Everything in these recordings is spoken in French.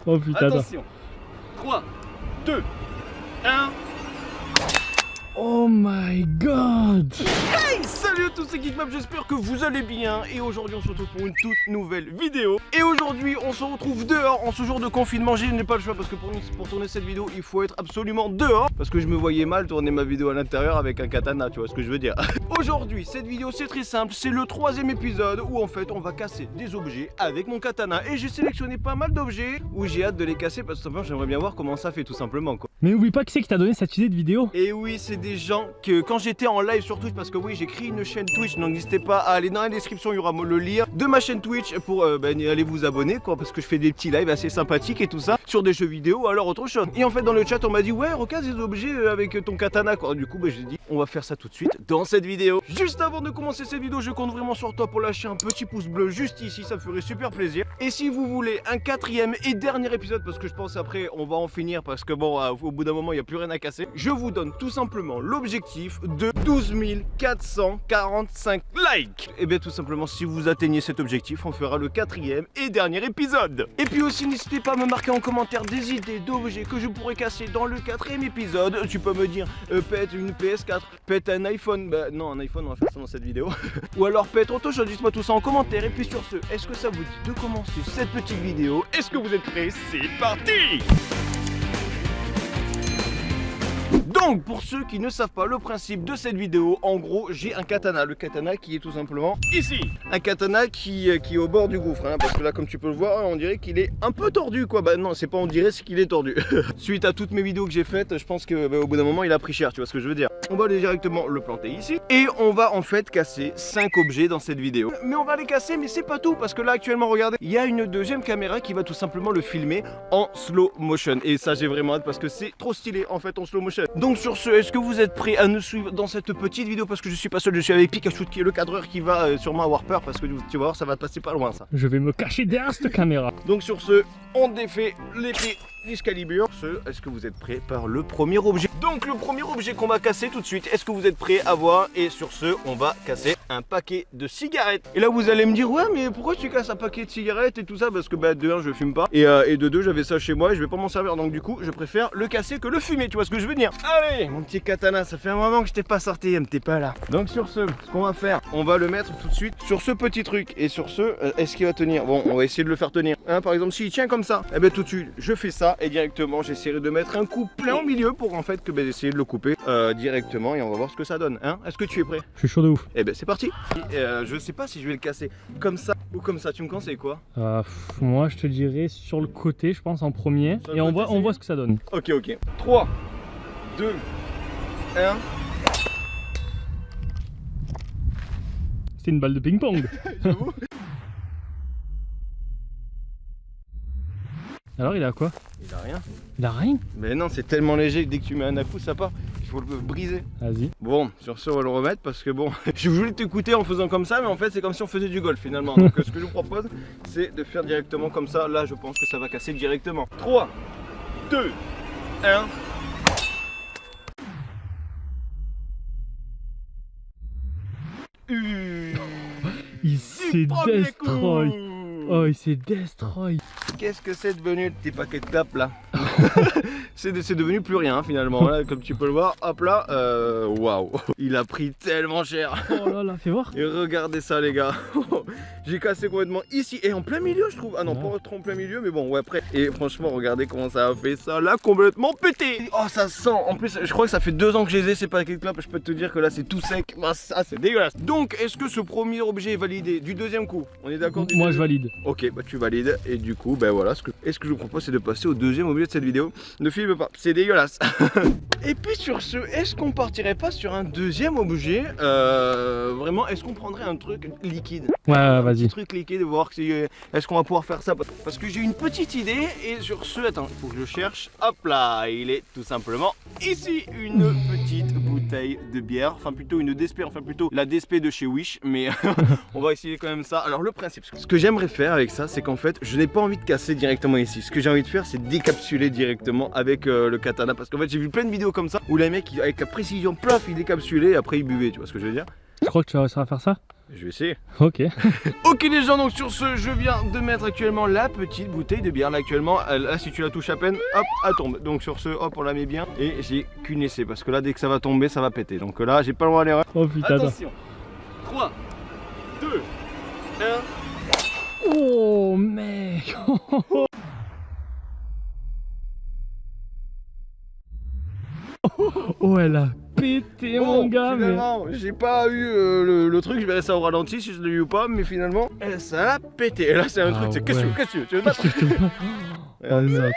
Oh putain. Attention. 3, 2, 1. Oh my god. Hey, salut à tous, c'est Geekmap, j'espère que vous allez bien. Et aujourd'hui on se retrouve pour une toute nouvelle vidéo. Et aujourd'hui on se retrouve dehors en ce jour de confinement. Je n'ai pas le choix parce que pour tourner cette vidéo il faut être absolument dehors. Parce que je me voyais mal tourner ma vidéo à l'intérieur avec un katana, tu vois ce que je veux dire. Aujourd'hui cette vidéo c'est très simple, c'est le 3e épisode où en fait on va casser des objets avec mon katana. Et j'ai sélectionné pas mal d'objets où j'ai hâte de les casser parce que simplement j'aimerais bien voir comment ça fait tout simplement quoi. Mais oublie pas qui c'est qui t'a donné cette idée de vidéo. Et oui, c'est des gens que quand j'étais en live sur Twitch, parce que oui j'ai créé une chaîne Twitch, donc n'hésitez pas à aller dans la description, il y aura le lien de ma chaîne Twitch pour aller vous abonner quoi, parce que je fais des petits lives assez sympathiques et tout ça sur des jeux vidéo ou alors autre chose. Et en fait dans le chat on m'a dit ouais recasse des objets avec ton katana quoi. Du coup j'ai dit on va faire ça tout de suite dans cette vidéo. Juste avant de commencer cette vidéo, je compte vraiment sur toi pour lâcher un petit pouce bleu juste ici, ça me ferait super plaisir. Et si vous voulez un 4e et dernier épisode, parce que je pense après on va en finir parce que bon au bout d'un moment il n'y a plus rien à casser, je vous donne tout simplement l'objectif de 12 445 likes. Et bien tout simplement si vous atteignez cet objectif on fera le 4e et dernier épisode. Et puis aussi n'hésitez pas à me marquer en commentaire des idées d'objets que je pourrais casser dans le 4e épisode. Tu peux me dire pète une PS4, pète un iPhone, bah non un iPhone on va faire ça dans cette vidéo. Ou alors pète autre chose, dites-moi tout ça en commentaire. Et puis sur ce, est-ce que ça vous dit de commencer cette petite vidéo? Est-ce que vous êtes prêts? C'est parti! Donc pour ceux qui ne savent pas le principe de cette vidéo, en gros j'ai un katana, le katana qui est tout simplement ici. Un katana qui est au bord du gouffre hein, parce que là comme tu peux le voir on dirait qu'il est un peu tordu quoi. Bah non c'est pas on dirait, c'est qu'il est tordu. Suite à toutes mes vidéos que j'ai faites, je pense que au bout d'un moment il a pris cher, tu vois ce que je veux dire. On va aller directement le planter ici et on va en fait casser 5 objets dans cette vidéo. Mais on va les casser mais c'est pas tout parce que là actuellement regardez, il y a une deuxième caméra qui va tout simplement le filmer en slow motion. Et ça j'ai vraiment hâte parce que c'est trop stylé en fait en slow motion. Donc sur ce, est-ce que vous êtes prêts à nous suivre dans cette petite vidéo? Parce que je suis pas seul, je suis avec Pikachu qui est le cadreur qui va sûrement avoir peur parce que tu vas voir ça va passer pas loin ça. Je vais me cacher derrière cette caméra. Donc sur ce, on défait l'épée d'Excalibur. Est-ce que vous êtes prêts par le premier objet? Donc le premier objet qu'on va casser tout de suite, est-ce que vous êtes prêts à voir? Et sur ce, on va casser un paquet de cigarettes. Et là vous allez me dire ouais mais pourquoi tu casses un paquet de cigarettes et tout ça? Parce que bah de 1 je fume pas et de 2 j'avais ça chez moi et je vais pas m'en servir, donc du coup je préfère le casser que le fumer, tu vois ce que je veux dire. Allez mon petit katana, ça fait un moment que je t'ai pas sorti, t'es pas là. Donc sur ce qu'on va faire, on va le mettre tout de suite sur ce petit truc. Et sur ce, est-ce qu'il va tenir? Bon on va essayer de le faire tenir hein, par exemple s'il tient comme ça, et bien tout de suite je fais ça et directement j'essaierai de mettre un coup plein au milieu pour en fait que essayer de le couper directement et on va voir ce que ça donne hein. Est-ce que tu es prêt? Je suis chaud de ouf. Et ben c'est parti. Je sais pas si je vais le casser comme ça ou comme ça, tu me conseilles quoi? Moi je te dirais sur le côté je pense en premier et on voit ce que ça donne. Ok 3 2 1. C'est une balle de ping-pong. J'avoue. Alors il a quoi? Il a rien. Il a rien? Mais non, c'est tellement léger que dès que tu mets un coup ça part. Il faut le briser. Vas-y. Bon, sur ce on va le remettre parce que bon, je voulais t'écouter en faisant comme ça, mais en fait c'est comme si on faisait du golf finalement. Donc ce que je vous propose, c'est de faire directement comme ça. Là je pense que ça va casser directement. 3 2 1. Il s'est destroy. Oh il s'est destroy. Qu'est-ce que c'est devenu le petit paquet de clopes là? C'est devenu plus rien hein, finalement là, comme tu peux le voir. Hop là, waouh, il a pris tellement cher. Oh là là, fais voir. Et regardez ça les gars. J'ai cassé complètement ici et en plein milieu je trouve. Ah non, pas trop en plein milieu mais bon ouais après. Et franchement regardez comment ça a fait ça là, complètement pété. Oh ça sent. En plus je crois que ça fait 2 ans que je les ai ces paquets de clopes. Je peux te dire que là c'est tout sec. Bah, ça c'est dégueulasse. Donc est-ce que ce premier objet est validé du deuxième coup? On est d'accord? Moi je valide. Ok bah tu valides et du coup ben voilà ce que je vous propose c'est de passer au deuxième objet de cette vidéo. Ne filme pas, c'est dégueulasse. Et puis sur ce, est-ce qu'on partirait pas sur un deuxième objet? Vraiment, est-ce qu'on prendrait un truc liquide? Ouais vas-y. Un truc liquide, voir si est-ce qu'on va pouvoir faire ça? Parce que j'ai une petite idée et sur ce, attends, il faut que je cherche. Hop là, il est tout simplement ici une petite bouteille de bière, enfin plutôt une DSP, enfin plutôt la DSP de chez Wish, mais on va essayer quand même ça. Alors le principe, ce que j'aimerais faire avec ça, c'est qu'en fait, je n'ai pas envie de casser directement ici. Ce que j'ai envie de faire, c'est décapsuler directement avec le katana, parce qu'en fait, j'ai vu plein de vidéos comme ça où les mecs, avec la précision, plaf, ils décapsulaient et après ils buvaient, tu vois ce que je veux dire? Tu crois que tu vas réussir à faire ça? Je vais essayer. Ok. Ok les gens, donc sur ce, je viens de mettre actuellement la petite bouteille de bière là actuellement. Là si tu la touches à peine, hop, elle tombe. Donc sur ce, hop, on la met bien. Et j'ai qu'une essai parce que là dès que ça va tomber, ça va péter. Donc là, j'ai pas le droit à l'erreur. Oh putain. Attention. 3, 2, 1. Oh mec. Oh elle a pété mon gars. Finalement, j'ai pas eu le truc, je verrai ça au ralenti si je l'ai eu ou pas, mais finalement, ça a pété. Et là c'est un truc, c'est qu'est-ce que tu veux te battre? Oh mec.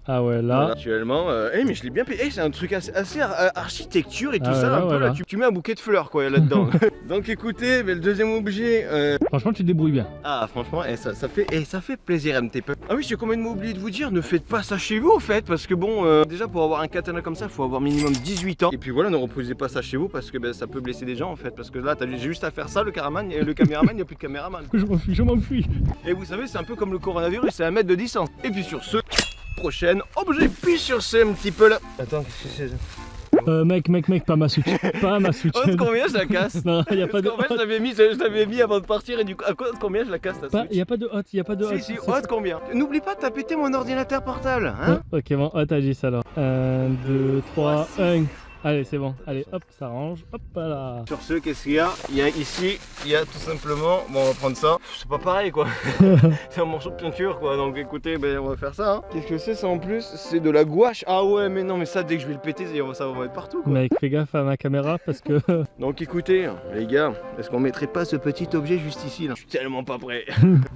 Ah ouais là. Voilà, actuellement, mais je l'ai bien payé. C'est un truc assez architecture et tout ah ça. ouais, là, un peu, voilà. là, tu mets un bouquet de fleurs quoi là-dedans. Donc écoutez, mais le deuxième objet. Franchement tu te débrouilles bien. Ah franchement, ça fait plaisir MTP. Ah oui, j'ai quand même oublié de vous dire, ne faites pas ça chez vous au fait, parce que bon, déjà pour avoir un katana comme ça, il faut avoir minimum 18 ans. Et puis voilà, ne reposez pas ça chez vous parce que ben, ça peut blesser des gens en fait, parce que là, j'ai juste à faire ça, le caméraman, il n'y a plus de caméraman. Je m'enfuis. Et vous savez, c'est un peu comme le coronavirus, c'est 1 mètre de distance. Et puis sur ce, prochaine objet, puis sur ce un petit peu là. Attends, qu'est-ce que c'est? Mec, pas ma Switch. Pas ma Switch. Haute combien je la casse? Non, y a pas de En fait, je l'avais mis avant de partir et du coup, à cause de combien je la casse ta Switch? Y a pas de hot, y a pas de hot. Si, haute combien? N'oublie pas, t'as pété mon ordinateur portable, hein? Ok, bon, hot à 10 alors. 1, 2, 3, 1. Allez, c'est bon. Allez, hop, ça range. Hop là. Sur ce, qu'est-ce qu'il y a? Il y a ici, il y a tout simplement. Bon, on va prendre ça. C'est pas pareil quoi. C'est un morceau de peinture quoi. Donc écoutez, ben, on va faire ça. Hein. Qu'est-ce que c'est ça en plus? C'est de la gouache. Ah ouais, mais non, mais ça, dès que je vais le péter, ça va mettre partout quoi. Mec, fais gaffe à ma caméra parce que. Donc écoutez, les gars, est-ce qu'on mettrait pas ce petit objet juste ici là? Je suis tellement pas prêt.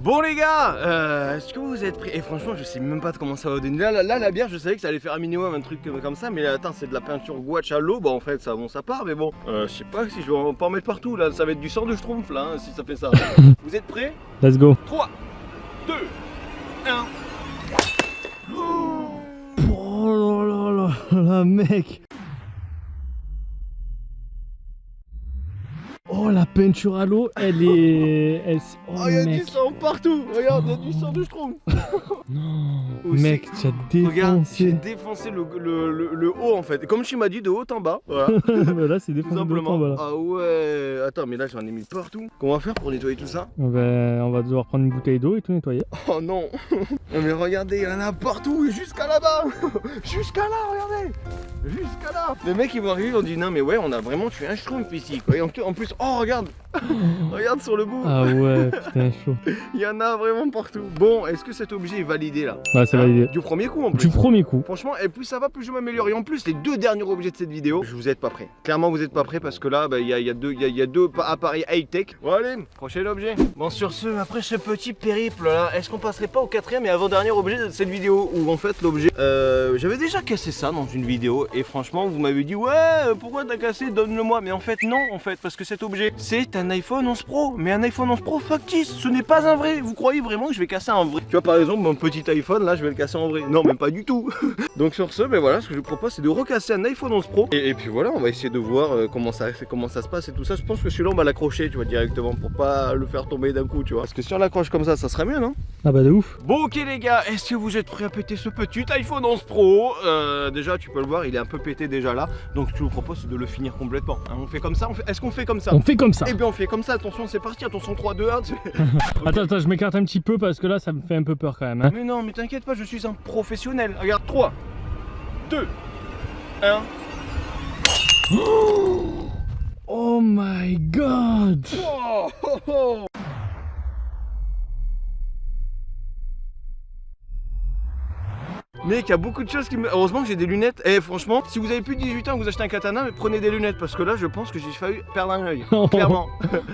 Bon, les gars, est-ce que vous êtes prêts? Et franchement, je sais même pas comment ça va donner. Là, la bière, je savais que ça allait faire un minimum un truc comme ça. Mais là, attends, c'est de la peinture gouache à l'eau. Bah, en fait, ça part. Mais bon, je sais pas si je vais pas en mettre partout. Là, ça va être du sang de schtroumpf là, hein, si ça fait ça. Vous êtes prêts? Let's go. 3, 2, 1. Oh là là, mec. Oh, la peinture à l'eau, elle est. Oh, Oh, il y a mec. du sang partout. Regarde, il y a du sang de schtroumpf. Non, Aussi. mec, tu as Regarde, j'ai défoncé. défoncé le haut en fait. Comme tu m'as dit, de haut en bas. Voilà. Là, c'est Tout défoncé. simplement. Voilà. Ah ouais. Attends, mais là j'en ai mis partout. Comment on va faire pour nettoyer tout ça? On va devoir prendre une bouteille d'eau et tout nettoyer. Oh non. Non mais regardez, il y en a partout, jusqu'à là-bas. Jusqu'à là, regardez. Jusqu'à là. Les mecs ils vont arriver, ils vont dire non mais ouais, on a vraiment tué un schtroumpf ici quoi. Et en plus, oh regarde. Regarde sur le bout. Ah ouais, putain, chaud. Il y en a vraiment partout. Bon, est-ce que cet objet est validé là? Bah, c'est validé. Du premier coup en plus. Du premier coup. Franchement, et plus ça va, plus je m'améliore. Et en plus, les deux derniers objets de cette vidéo, vous êtes pas prêts. Clairement, vous êtes pas prêts parce que là, il y a deux appareils high-tech. Bon, allez, prochain objet. Bon, sur ce, après ce petit périple là, est-ce qu'on passerait pas au quatrième et avant-dernier objet de cette vidéo? Où en fait, l'objet. J'avais déjà cassé ça dans une vidéo. Et franchement, vous m'avez dit, ouais, pourquoi t'as cassé? Donne-le-moi. Mais en fait, non, en fait, parce que cet objet, c'est un iPhone 11 Pro. Mais un iPhone 11 Pro factice, ce n'est pas un vrai. Vous croyez vraiment que je vais casser un vrai? Tu vois, par exemple, mon petit iPhone là, je vais le casser en vrai. Non, même pas du tout. Donc sur ce, ben voilà, ce que je vous propose c'est de recasser un iPhone 11 Pro et puis voilà, on va essayer de voir comment ça se passe et tout ça. Je pense que celui-là on va l'accrocher, tu vois, directement pour pas le faire tomber d'un coup, tu vois. Parce que si on l'accroche comme ça sera mieux, non? Ah bah de ouf. Bon ok les gars, est-ce que vous êtes prêts à péter ce petit iPhone 11 Pro? Déjà tu peux le voir, il est un peu pété déjà là. Donc ce que je vous propose c'est de le finir complètement, hein. On fait comme ça, est-ce qu'on fait comme ça? On fait comme ça. Eh bien on fait comme ça, attention c'est parti, attention 3, 2, 1. Attends, je m'écarte un petit peu parce que là ça me fait un peu peur quand même. Hein. Mais non, mais t'inquiète pas, je suis un professionnel. Regarde, 3, 2, 1. Oh my god. Oh, oh, oh. Mec, il y a beaucoup de choses qui me... Heureusement que j'ai des lunettes. Et franchement, si vous avez plus de 18 ans et que vous achetez un katana, prenez des lunettes. Parce que là, je pense que j'ai failli perdre un œil. Clairement.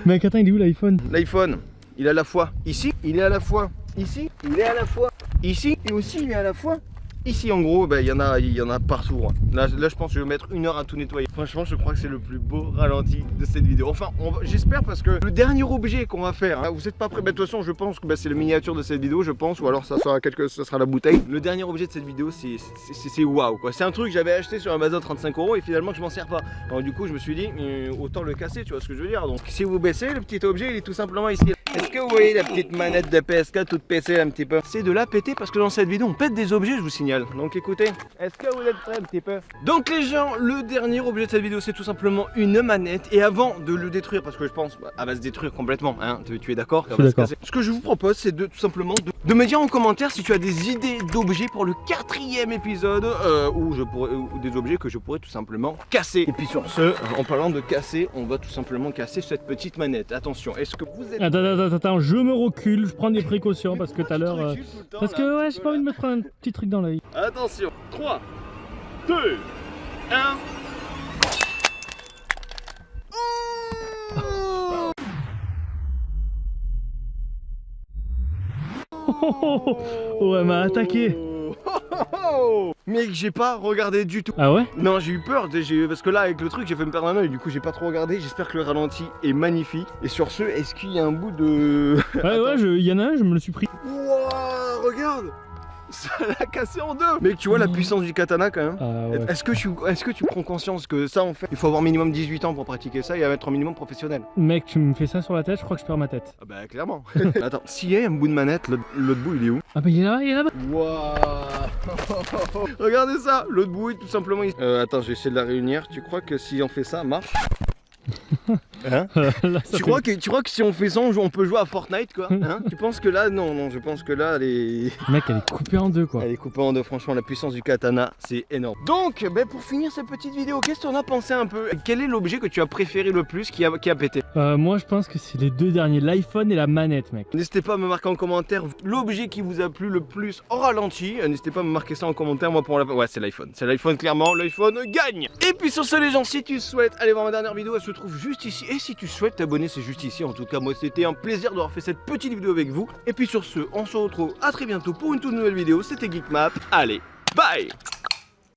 Mais attends, il est où l'iPhone? L'iPhone, il est à la fois ici, il est à la fois ici, il est à la fois ici, et aussi il est à la fois ici. En gros, il y en a partout. Hein. Là, je pense que je vais mettre 1 heure à tout nettoyer. Franchement, je crois que c'est le plus beau ralenti de cette vidéo. Enfin, j'espère parce que le dernier objet qu'on va faire, hein, vous êtes pas prêts. De toute façon, je pense que c'est la miniature de cette vidéo, je pense, ou alors ça sera la bouteille. Le dernier objet de cette vidéo, c'est waouh quoi. C'est un truc que j'avais acheté sur Amazon 35 € et finalement je m'en sers pas. Alors du coup, je me suis dit autant le casser, tu vois ce que je veux dire. Donc, si vous baissez, le petit objet, il est tout simplement ici. Est-ce que vous voyez la petite manette de PS4 toute PC un petit peu? C'est de la péter parce que dans cette vidéo on pète des objets, je vous signale. Donc écoutez, est-ce que vous êtes prêts un petit peu? Donc les gens, le dernier objet de cette vidéo c'est tout simplement une manette. Et avant de le détruire, parce que je pense elle va se détruire complètement, hein, tu es d'accord? Je suis d'accord. Ce que je vous propose c'est de tout simplement de me dire en commentaire si tu as des idées d'objets pour le 4e épisode ou des objets que je pourrais tout simplement casser. Et puis sur ce, en parlant de casser, on va tout simplement casser cette petite manette. Attention, est-ce que vous êtes... Attends, je me recule, je prends des précautions parce que tout à l'heure... Parce que ouais, j'ai pas envie de me prendre un petit truc dans l'œil. Attention, 3, 2, 1... Ouais, m'a attaqué. Mec, j'ai pas regardé du tout. Ah ouais? Non, j'ai eu peur parce que là avec le truc j'ai fait me perdre un oeil, du coup j'ai pas trop regardé. J'espère que le ralenti est magnifique. Et sur ce, est-ce qu'il y a un bout de... Ouais, il y en a un, je me le suis pris. Wouah, regarde, ça l'a cassé en deux. Mec, tu vois la puissance du katana quand même. Ah ouais. Est-ce que tu prends conscience que ça en fait, il faut avoir minimum 18 ans pour pratiquer ça et être un minimum professionnel? Mec, tu me fais ça sur la tête, je crois que je perds ma tête. Ah bah clairement. Attends, s'il y a un bout de manette, l'autre bout il est où? Ah bah il est là-bas. Waouh. Regardez ça, l'autre bout tout simplement. Attends, je vais essayer de la réunir. Tu crois que si on fait ça, marche? Hein? Là, tu crois que si on fait ça, on peut jouer à Fortnite quoi? Hein? Tu penses que là, non, je pense que là, elle est... Mec, elle est coupée en deux quoi. Elle est coupée en deux, franchement, la puissance du katana, c'est énorme. Donc, pour finir cette petite vidéo, qu'est-ce que t'en as pensé un peu? Quel est l'objet que tu as préféré le plus qui a pété? Moi, je pense que c'est les deux derniers, l'iPhone et la manette, mec. N'hésitez pas à me marquer en commentaire l'objet qui vous a plu le plus en ralenti. N'hésitez pas à me marquer ça en commentaire. Moi, pour la... Ouais, c'est l'iPhone. C'est l'iPhone, clairement. L'iPhone gagne. Et puis sur ce, les gens, si tu souhaites aller voir ma dernière vidéo, elle se trouve juste ici. Et si tu souhaites t'abonner, c'est juste ici. En tout cas, moi, c'était un plaisir d'avoir fait cette petite vidéo avec vous. Et puis sur ce, on se retrouve à très bientôt pour une toute nouvelle vidéo. C'était Geekmap. Allez, bye.